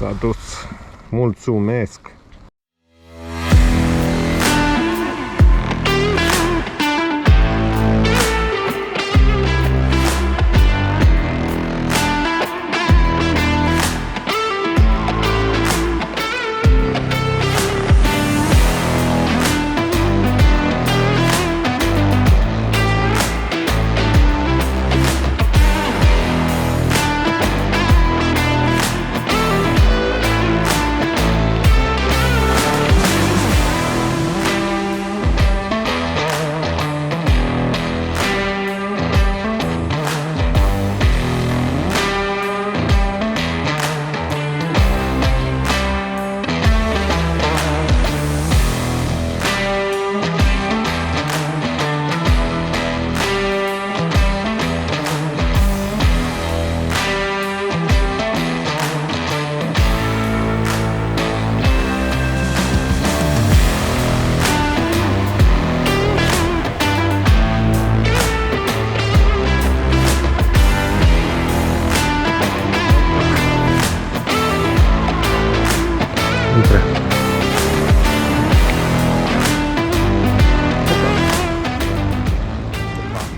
S-a dus. Mulțumesc!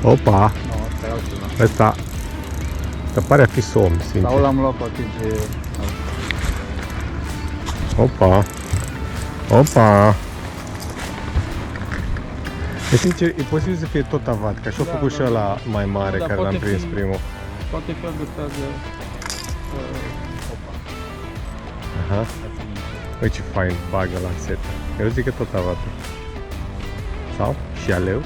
Opa! Ăsta pare a fi somn, sincer. Sau l-am luat poate de... Opa! Opa! E sincer, e posibil să fie tot avat, că și-a făcut și ăla mai mare, da, care l-am prins primul. Poate fi gustat de... Opa. Aha. Uite ce fain bagă la set. Eu zic că tot avată. Sau? Și aleu?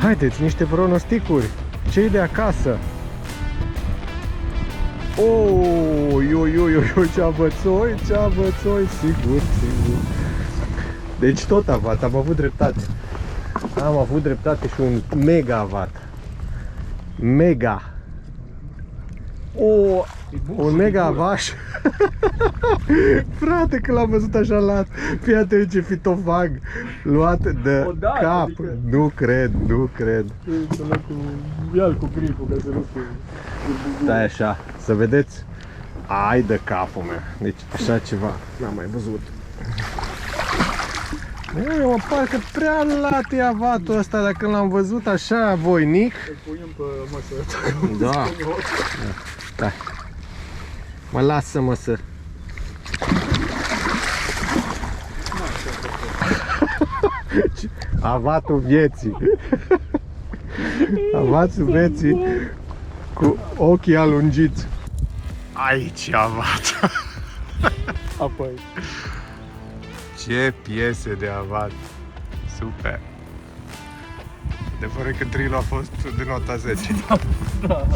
Haideți, niște pronosticuri! Ce-i de acasă? Oh, ceabățoi, sigur. Deci tot avat, am avut dreptate. Am avut dreptate și un mega avat. Mega! Oh, un mega avaș. Frate, că l-am văzut așa lat. Fii atent ce fitovag luat de cap. Adică... Nu cred. Ia-l cu gripul, ca să nu fie. Stai așa, să vedeți. Ai de capul meu. Deci așa ceva n-am mai văzut. Mă, parcă prea lat e avatul ăsta, dacă l-am văzut așa voinic. Îl punem pe masă. Da. Stai. Mă lasă-mă să... Avatul vieții. Avatul vieții cu ochii alungiți. Aici avat. Apoi. Ce piese de avat. Super. De fără că trilul a fost de nota 10. Da.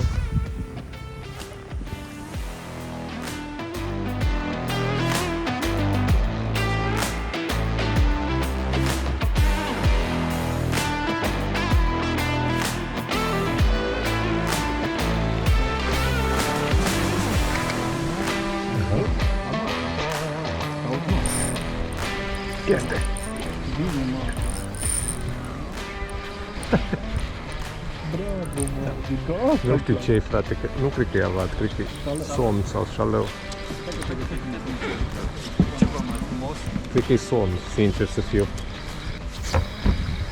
Este. Bravo, mă. Nu știu ce e, frate, că nu cred că e avat, cred că e somn sau șaleu. Cred că e somn, sincer să fiu.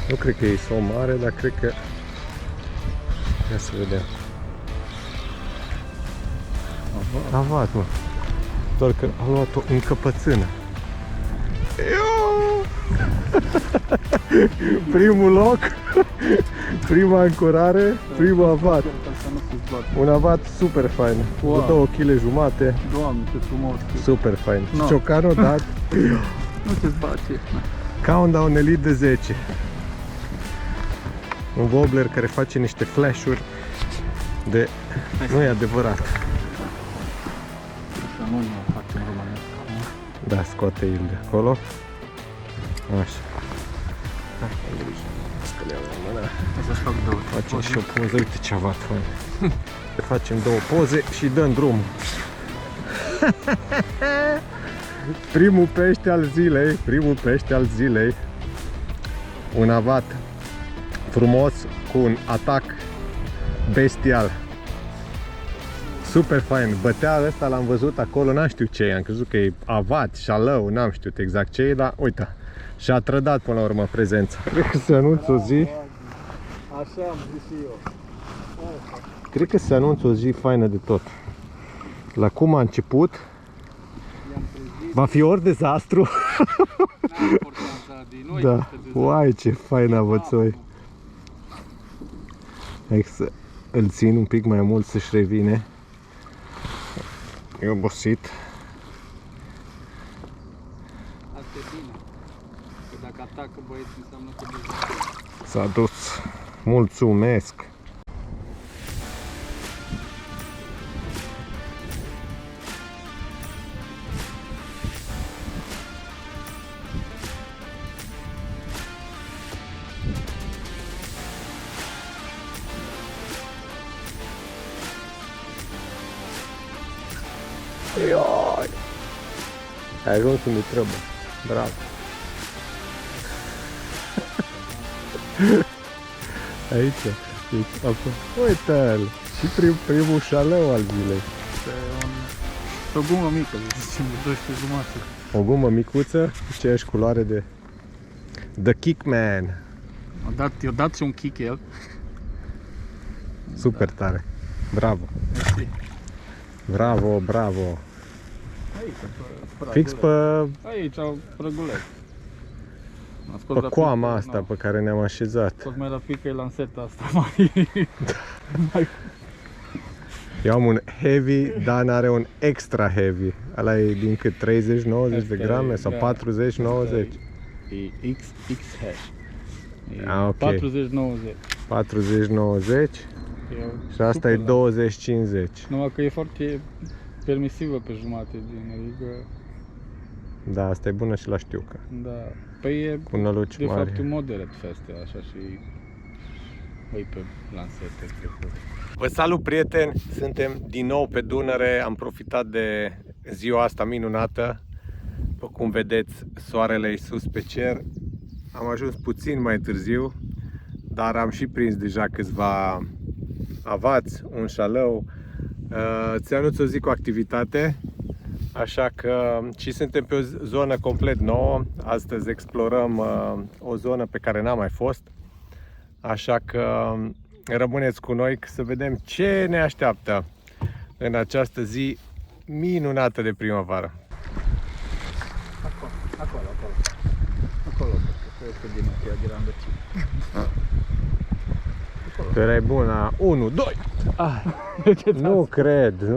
Nu cred că e somn mare, dar cred că... Ia să vedem. Avat, mă. Doar că a luat o încăpățână. Primul loc, prima ancorare, primul avat. Un avat super fain, cu 2 kg jumate. Doamne, ce frumos. Super fain. No. Ciocanul dat. Nu te zbace. Countdown elit de 10. Un wobbler care face niște flash-uri de... Nu e adevărat. Așa nu facem românesc. Da, scoate il de acolo. Așa. Hai, am grijă. Scăleam la mână. Să-și fac 2. Facem și o poză. Uite ce avat fain. Facem 2 poze și dăm drumul. Primul pește al zilei. Primul pește al zilei. Un avat frumos cu un atac bestial. Super fain. Bătea ăsta, l-am văzut acolo, n-am știut ce e, am crezut că e avat, șalău, n-am știut exact ce e, dar uite, și-a trădat până la urmă prezența. Cred că se anunță o zi, Așa am zis și eu. cred că se anunță o zi faină de tot. La cum a început, I-am trezit, va fi ori dezastru. n-am importanța din noi. Da, că de uai ce fain avățoi. Hai să îl țin un pic mai mult să-și revine. E obosit. Asta e bine. Că dacă atacă băieții înseamnă că deja... S-a dus. Mulțumesc. Ioi. Ai ajuns unde trebuie. Bravo. Aici. Deci, acum. Uite-l. Și primul șaleu al zilei. E o gumă mică, zicem, de 12,5. O gumă micuță, cu aceeași culoare de The Kickman. I-a dat și un kick el. Super tare. Bravo. Mersi. Bravo, bravo. Aici, pe Fix pe, aici, prăguleț. pe coama asta pe care ne-am așezat. Tot mai rapid că e lanseta asta mai... Eu am un heavy, Dan are un extra heavy. Ăla e din cât? 30-90 de grame sau 40-90? E X hash. E Ah, ok. 40-90. 40-90 și asta e 20-50. Numai că e foarte permisivă pe jumate din, adică... Da, asta e bună și la știucă. Da. Păi e Cu năluci de mari. fapt un moderate feste, așa și... Băi pe lansete, cred că... Vă salut, prieteni! Suntem din nou pe Dunăre, am profitat de ziua asta minunată. După cum vedeți, soarele e sus pe cer. Am ajuns puțin mai târziu, dar am și prins deja câțiva avați, un șalău. Ți anunț o zi cu activitate, așa că și suntem pe o zonă complet nouă. Astăzi explorăm o zonă pe care n-am mai fost, așa că rămâneți cu noi să vedem ce ne așteaptă în această zi minunată de primăvară. Acolo, cred că din aceea de la îndăcit. Tu erai bun la 1, 2! Nu cred. Tot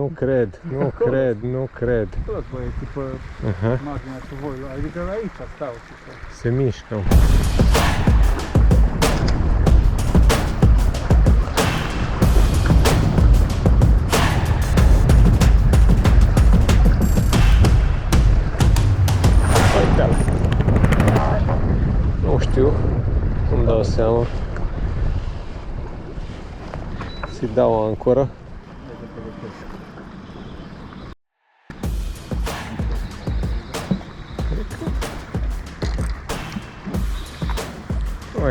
băieții pe marginea cu voi, adică aici stau. Se mișcă. Nu știu, nu-mi dau seama. Să-i dau o ancoră.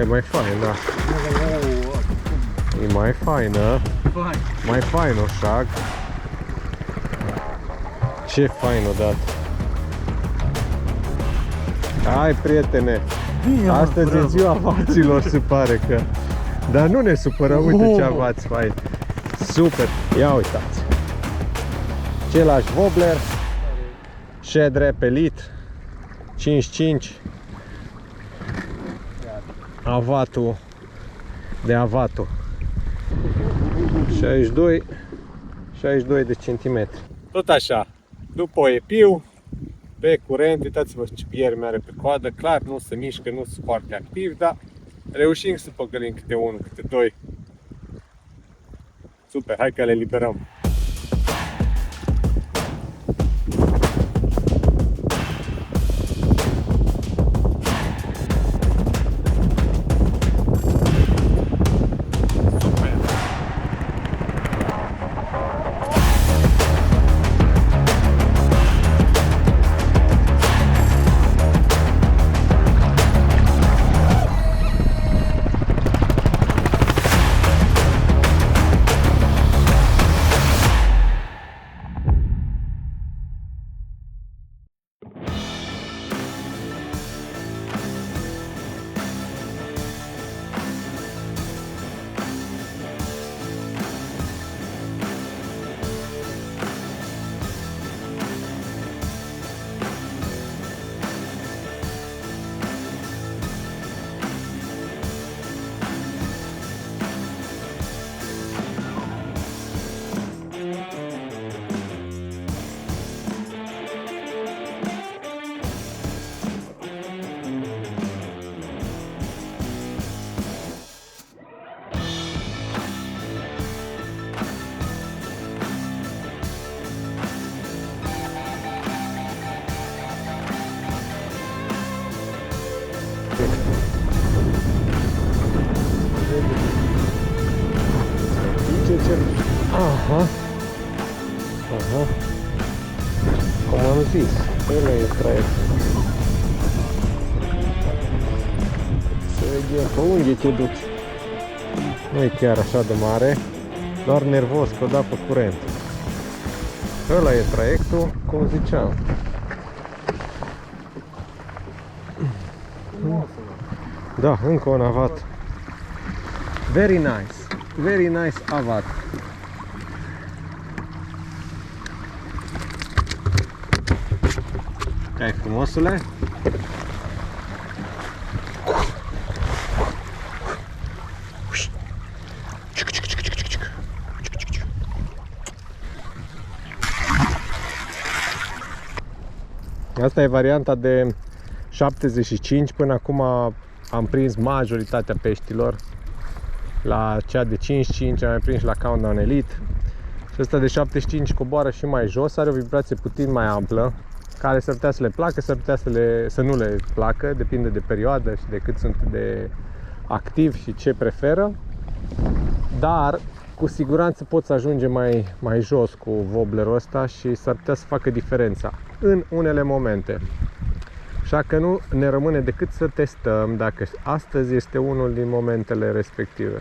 E mai fain, da. E mai faină. Mai fain o șag. Ce fain odată. Hai, prietene. Astăzi e ziua avaților, se pare că. Dar nu ne supărăm, uite ce avați fain. Super. Ia uitați. Același wobbler. Ședre pelit. 5-5. Avatul de avatul 62 de centimetri. Tot așa, după epiu, pe curent, uitați-vă ce piermi are pe coadă, clar nu se mișcă, nu sunt foarte activ, dar reușim să păcălim câte unul, câte doi. Super, hai că le liberăm. Aha. Cum am zis, ăla e traiectul. Să vedem pe unde te duci. Nu e chiar așa de mare, doar nervos că o da pe curent. Ăla e traiectul, cum ziceam. Da, încă un avat. Very nice avat. Hai frumosule. Asta e varianta de 75, până acum am prins majoritatea peștilor. La cea de 55 am mai prins la Countdown Elite. Și asta de 75 coboară și mai jos, are o vibrație puțin mai amplă, care s-ar putea să le placă, s-ar putea să nu le placă, depinde de perioadă și de cât sunt de activi și ce preferă. Dar cu siguranță pot să ajunge mai jos cu wobblerul ăsta și s-ar putea să facă diferența în unele momente. Așa că nu ne rămâne decât să testăm dacă astăzi este unul din momentele respective.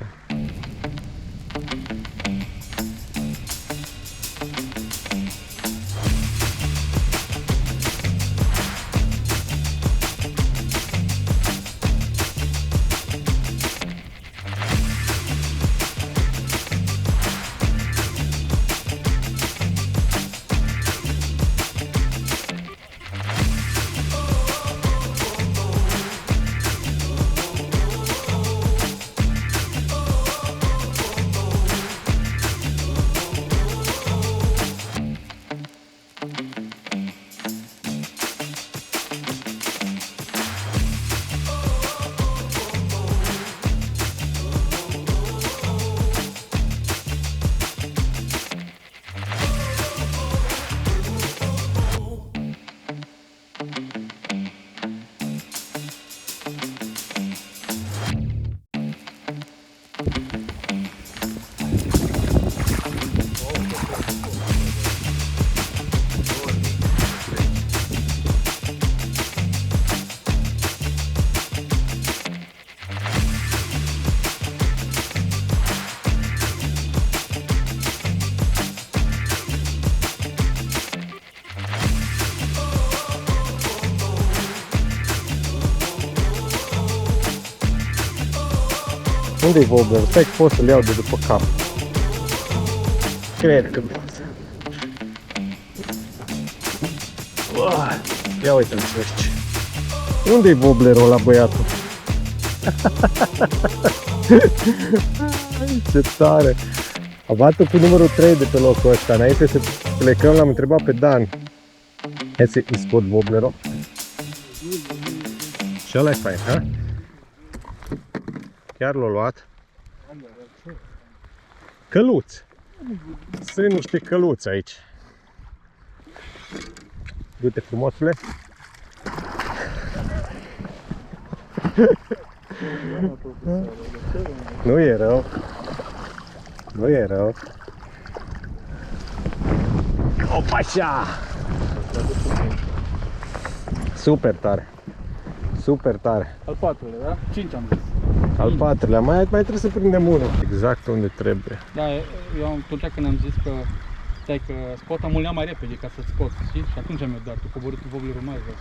Unde-i wobbler? Stai că pot să-l iau de după cap. Cred că pot. Ia uite-l să vezi. Unde-i wobblerul ăla, băiatul? Ce tare! Avatul cu numărul 3 de pe locul ăsta. Înainte să plecăm, l-am întrebat pe Dan. Hai să-i scot wobblerul. Și ăla e fain, ha? Chiar l-a luat. Căluți. Sunt niște căluți aici. Du-te frumosule. Nu e rău. Nu e rău. Opa, așa! Super tare. Super tare. Al patrulea, da? 5 am zis. Al patrulea, mai trebuie să prindem unul. Exact unde trebuie. Da, eu atunci când am zis că stai că spot, am ulea mai repede ca să-ți scot, știi? Și atunci mi-a dat, tu coborât wobblerul mai jos.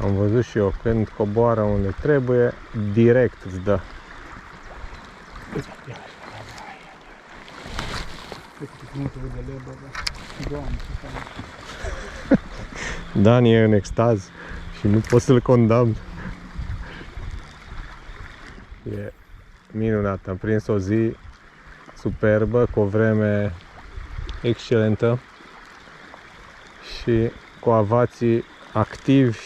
Am văzut și eu, când coboară unde trebuie, direct îți dă. Dan e în extaz și nu pot să-l condamn. E minunat, am prins o zi superbă, cu o vreme excelentă și cu avații activi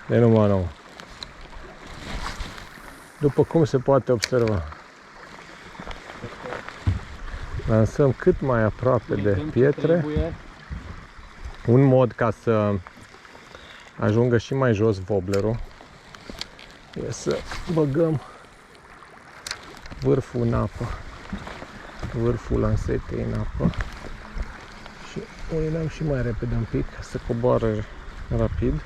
de numai nou. După cum se poate observa, lansăm cât mai aproape de pietre, un mod ca să ajungă și mai jos wobblerul e să băgăm vârful în apă. vârful lansetei în apă. Și urinăm și mai repede un pic, să coboară rapid.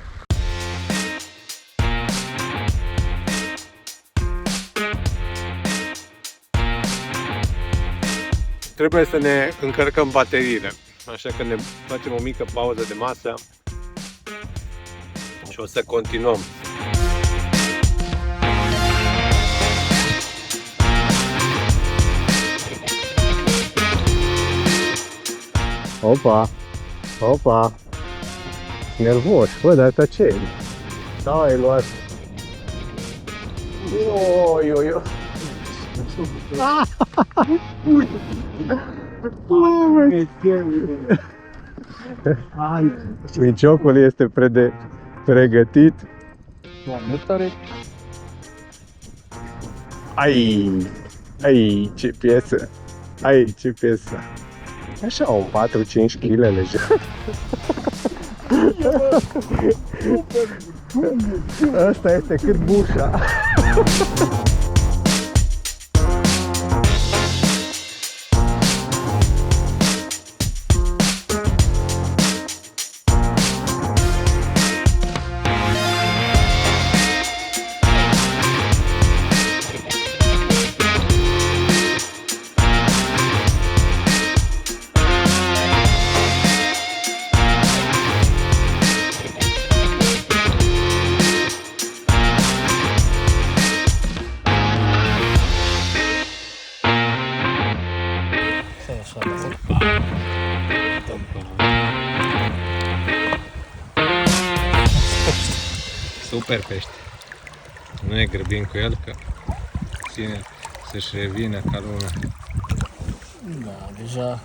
Trebuie să ne încărcăm bateriile, așa că ne facem o mică pauză de masă și o să continuăm. Opa! Opa! Nervos, bă, dar asta ce e? Da, ai luat. Oi, oi, oi. Miciocul este pregătit. Doamne, tare! Ai, ce piesă! Ai, ce piesă! Așa, un 4-5 kg lejer. Asta este cât bușa. Super pește. Nu ne grăbim cu el, că ține să-și revină ca lumea. Da, deja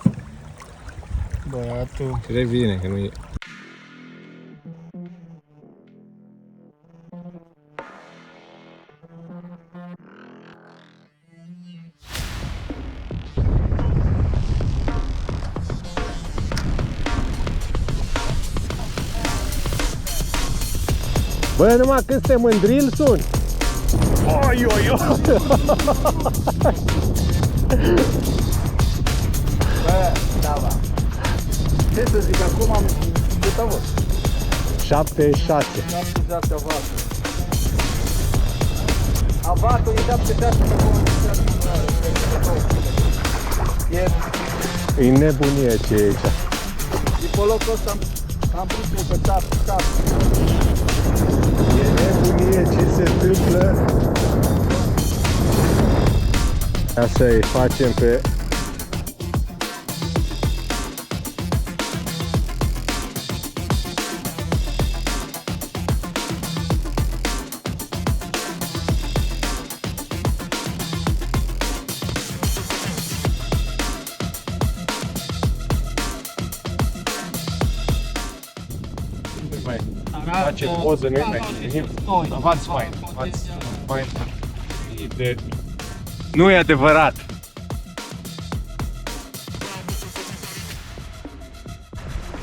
băiatul Revine, că nu e. Bă, numai când suntem în drill sun. Oi, oi, oi. Bă, da, va. Ce să zic, acum am cât a fost? 76. 76 avatul. Avatul e 76 pe comun. E nebunie ce e aici. Și pe locul ăsta am pus pe cap. E nebunie ce se întâmplă. Așa îi facem pe... Face poză, nu mai venim. Avați fain. Nu e adevărat.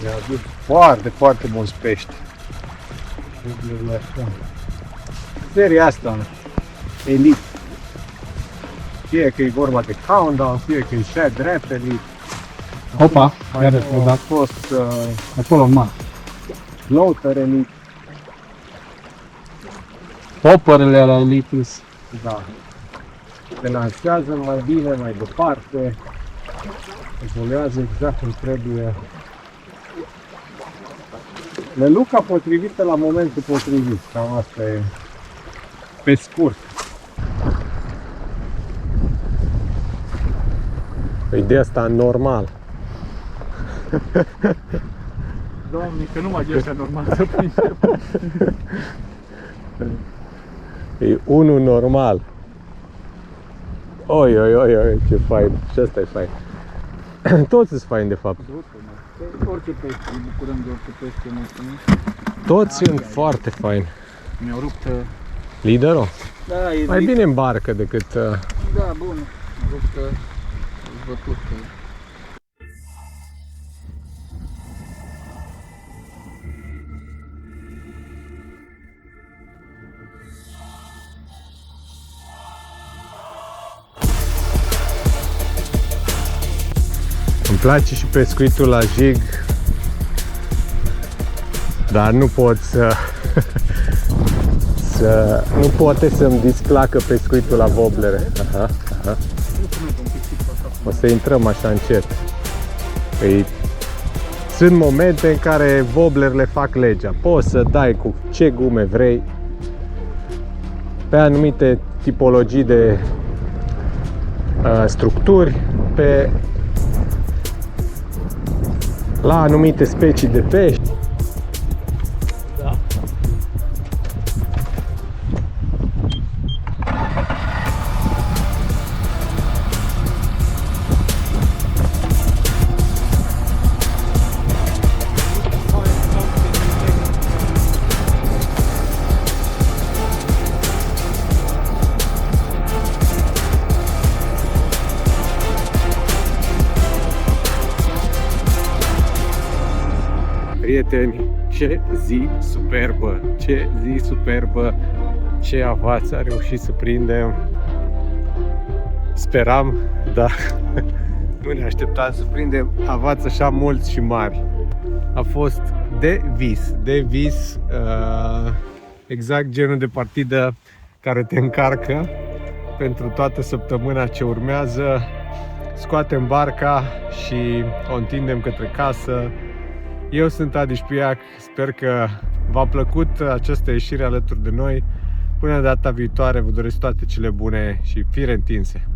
Mi-a adus foarte mulți pești. Seria asta, Elite. Fie că e vorba de Countdown, fie că e Shad Rap Elite. Opa, iară, A fost acolo în mare. Floater Elite. Popperele alea Elitis. Da. Se lansează mai bine, mai departe. Evoluează exact cum trebuie. Leluca potrivită la momentul potrivit. Cam asta e. Pe scurt. Păi de asta normal. Doamne, că nu mai e așa normal să prinde. E unul normal. Oi, ce fain. Și asta e fain. Toți sunt fain de fapt. Orice pește, ne bucurăm de orice pește, mulțumim. Toți sunt foarte fain. Mi-au rupt... Liderul? Da, e Mai bine în barcă decât... Da, bun. Rupt, bătut. place și pescuitul la jig, dar nu pot nu poate să-mi displacă pescuitul la voblere. Aha. O să intrăm așa încet. Păi, sunt momente în care woblerele fac legea. Poți să dai cu ce gume vrei pe anumite tipologii de structuri, la anumite specii de pești. Da. Prieteni, ce zi superbă! Ce zi superbă! Ce avați a reușit să prindem! Speram, dar nu ne așteptam să prindem avați așa mulți și mari. A fost de vis, exact genul de partidă care te încarcă pentru toată săptămâna ce urmează. Scoatem barca și o întindem către casă. Eu sunt Adi Șpiac, sper că v-a plăcut această ieșire alături de noi. Până data viitoare vă doresc toate cele bune și fire întinse!